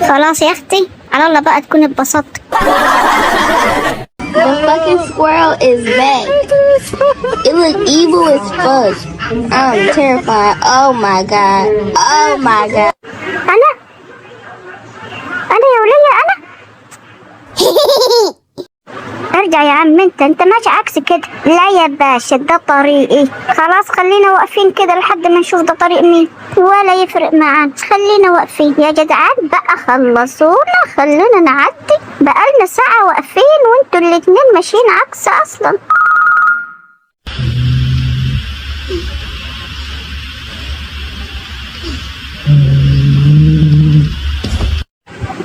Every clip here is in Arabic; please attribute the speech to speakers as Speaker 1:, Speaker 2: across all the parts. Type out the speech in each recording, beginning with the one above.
Speaker 1: خلاص يا اختي، على الله بقى تكون اتبسطت.
Speaker 2: The fucking squirrel is back. It look evil as fuck. I'm terrified. Oh my god. Oh my god.
Speaker 1: انا يا ولية انا. ارجع يا عم، انت ماشي عكس كده. لا يا باشا، ده طريقي. خلاص خلينا واقفين كده لحد ما نشوف ده طريق مين، ولا يفرق معانا. خلينا واقفين يا جدعان بقى، خلصونا خلونا نعدي. بقالنا ساعة واقفين وانتوا الاتنين ماشيين عكس اصلا.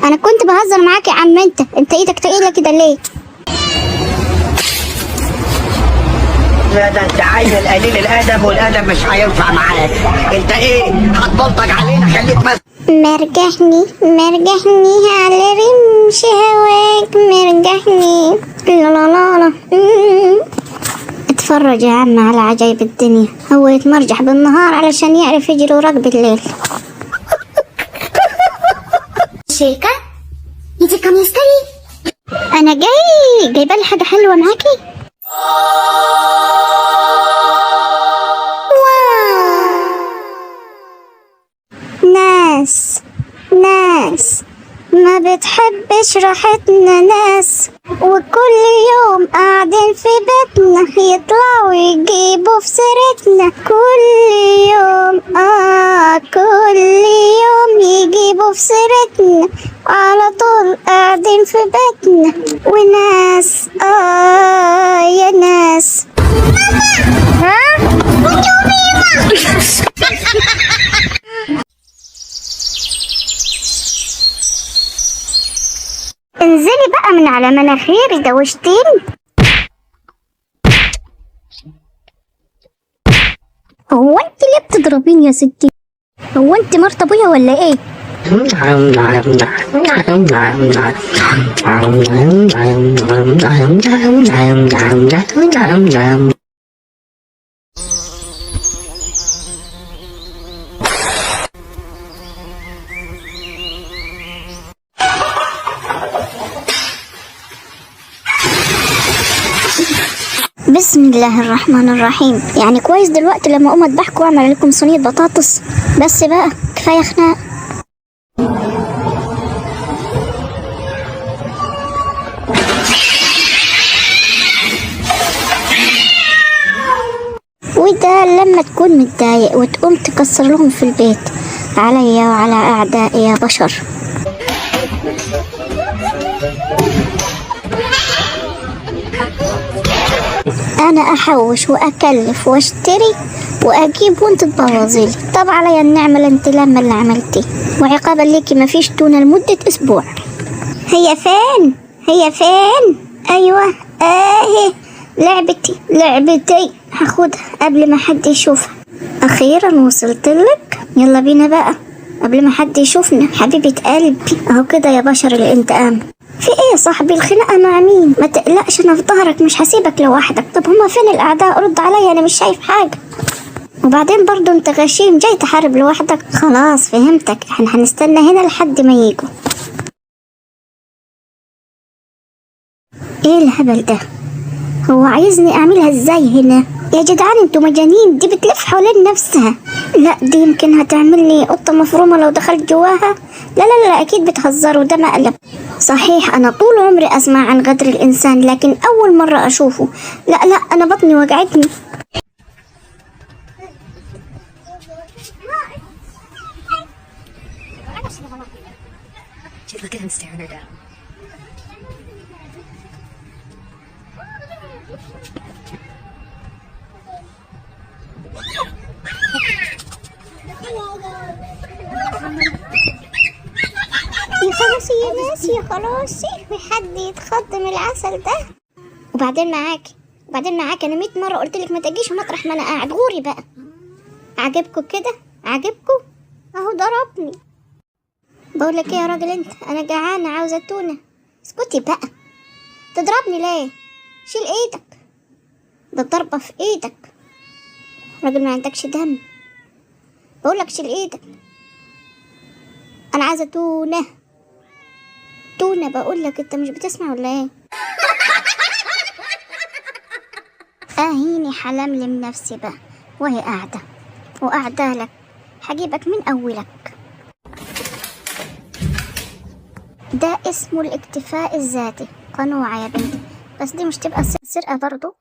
Speaker 1: انا كنت بهزر معاك يا عم. انت ايدك تقيلة كده ليه؟
Speaker 3: لا ده انت عايز قليل الادب، والادب مش هينفع معاك. انت ايه هتبلطج علينا؟ خليك بس.
Speaker 1: مرجحني على رمش هواك، مرجحني. لا لا لا لا. اتفرج يا عم على عجايب الدنيا. هو يتمرجح بالنهار علشان يعرف يجري وراك بالليل. شيكا انت كم يستري؟ انا جايبه لي حاجه حلوه معاكي. ناس ما بتحبش راحتنا، ناس وكل يوم قاعدين في بيتنا، يطلعوا يجيبوا في سيرتنا. كل يوم يجيبوا في سيرتنا، على طول قاعدين في بيتنا. وناس يا ناس. ها؟ انزلي بقى من على مناخيري، دوشتيني. هو انت ليه بتضربيني يا ستي؟ هو انت مرت ابويا ولا ايه؟ بسم الله الرحمن الرحيم. يعني كويس دلوقتي لما اقوم اذبحكم واعمل لكم صينيه بطاطس. بس بقى كفايه خناق. وده لما تكون متضايق وتقوم تكسر لهم في البيت، عليا وعلى اعدائي يا بشر. انا احوش واكلف واشتري واجيب وانت تبوظيلي. طب عليا النعمه الانتلام اللي عملتيه، وعقابا ليكي مفيش تونه لمده اسبوع. هي فين؟ ايوه اهي لعبتي هاخدها قبل ما حد يشوفها. اخيرا وصلتلك. يلا بينا بقى قبل ما حد يشوفنا. حبيبه قلبي اهو كده يا بشر الانتقام. في ايه يا صاحبي؟ الخناقه مع مين؟ ما تقلقش انا في ظهرك، مش هسيبك لوحدك. طب هما فين الاعداء؟ رد عليا انا مش شايف حاجه. وبعدين برضو انت غشيم جاي تحارب لوحدك. خلاص فهمتك، احنا هنستنى هنا لحد ما يجوا. ايه الهبل ده؟ هو عايزني اعملها ازاي هنا؟ يا جدعان انتوا مجانين، دي بتلف حوالين نفسها. لا دي يمكن هتعمل لي قطه مفرومه لو دخلت جواها. لا اكيد بتهزروا، ده مقلب. صحيح انا طول عمري اسمع عن غدر الانسان، لكن اول مره اشوفه. لا انا بطني وجعتني.
Speaker 4: Look at him staring her down.
Speaker 1: يا ناس يا خلاصي، في حد يتخض من العسل ده؟ وبعدين معاك انا 100 مره قلت لك ما تجيش مطرح ما انا قاعد. غوري بقى. عجبكم كده؟ عجبكم؟ اهو ضربني. بقول لك ايه يا راجل انت، انا جعانه عاوزه تونه. اسكتي بقى، تضربني ليه؟ شيل ايدك، ده الضربه في ايدك. راجل ما عندكش دم. بقول لك شيل ايدك، انا عايزه تونه. تونة بقول لك، انت مش بتسمع ولا ايه؟ اهيني حلملم نفسي بقى وهي قاعدة وقاعدة لك، هجيبك من اولك. ده اسمه الاكتفاء الذاتي. قنوعة يا بنتي، بس دي مش تبقى سرقة برضو.